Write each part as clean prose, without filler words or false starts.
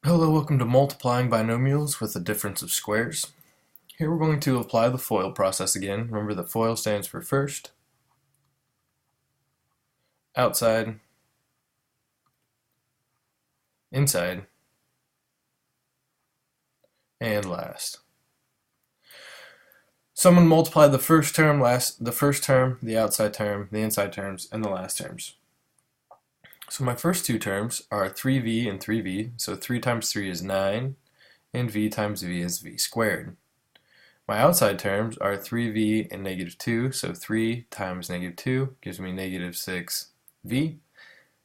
Hello, welcome to multiplying binomials with a difference of squares. Here we're going to apply the FOIL process again. Remember that FOIL stands for first, outside, inside, and last. So I'm going to multiply the first term, the outside term, the inside terms, and the last terms. So my first two terms are 3v and 3v, so 3 times 3 is 9, and v times v is v squared. My outside terms are 3v and negative 2, so 3 times negative 2 gives me negative 6v.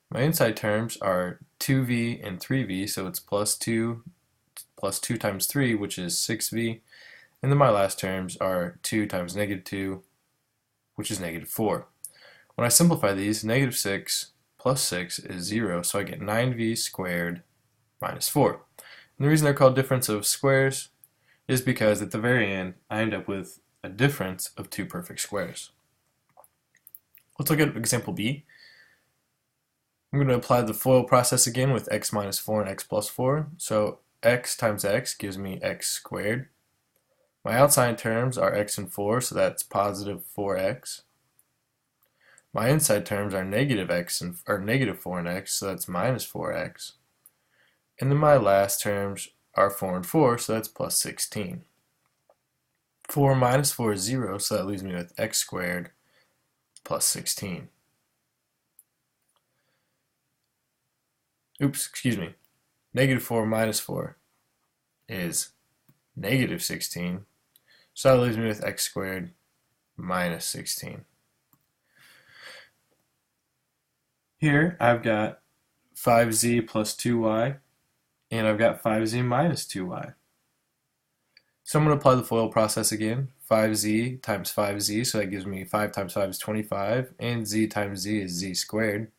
My inside terms are 2v and 3v, so it's plus 2 times 3, which is 6v. And then my last terms are 2 times negative 2, which is negative 4. When I simplify these, negative 6 plus 6 is 0, so I get 9v squared minus 4. And the reason they're called difference of squares is because at the very end, I end up with a difference of two perfect squares. Let's look at example B. I'm going to apply the FOIL process again with x minus 4 and x plus 4. So x times x gives me x squared. My outside terms are x and 4, so that's positive 4x. My inside terms are negative 4 and x, so that's minus 4x. And then my last terms are 4 and 4, so that's plus 16. 4 minus 4 is 0, so that leaves me with x squared plus 16. Oops, excuse me. Negative 4 minus 4 is negative 16, so that leaves me with x squared minus 16. Here I've got 5z plus 2y, and I've got 5z minus 2y. So I'm going to apply the FOIL process again. 5z times 5z, so that gives me 5 times 5 is 25, and z times z is z squared.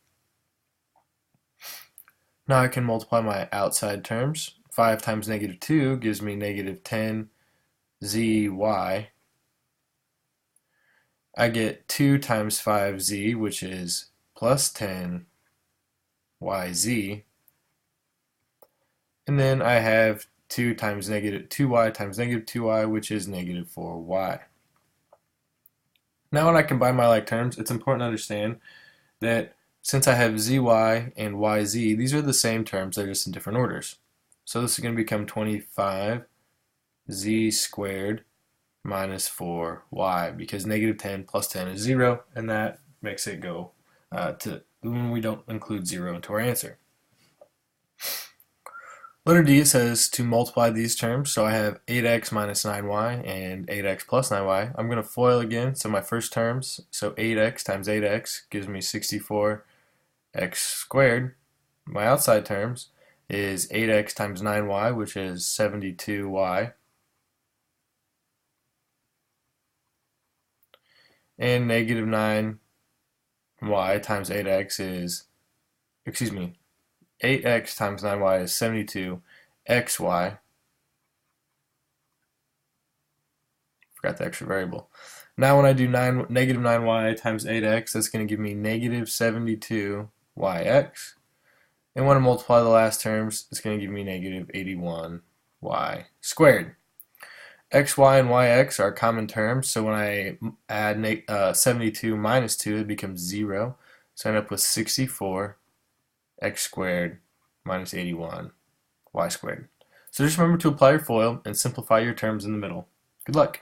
Now I can multiply my outside terms. 5 times negative 2 gives me negative 10zy. I get 2 times 5z, which is plus 10yz. And then I have 2y times negative 2y, which is negative 4y. Now when I combine my like terms, it's important to understand that since I have zy and yz, these are the same terms, they're just in different orders. So this is going to become 25z squared minus 4y, because negative 10 plus 10 is 0, and that makes it go to when we don't include 0 into our answer. Letter D says to multiply these terms, so I have 8x minus 9y and 8x plus 9y. I'm going to FOIL again, so my first terms, so 8x times 8x gives me 64x squared. My outside terms is 8x times 9y, which is 72y. And negative 9y times 8x is, 8x times 9y is 72xy. Forgot the extra variable. Now when I do negative 9y times 8x, that's going to give me negative 72yx. And when I multiply the last terms, it's going to give me negative 81y squared. xy and yx are common terms, so when I add 72 minus 2, it becomes 0. So I end up with 64x squared minus 81y squared. So just remember to apply your FOIL and simplify your terms in the middle. Good luck.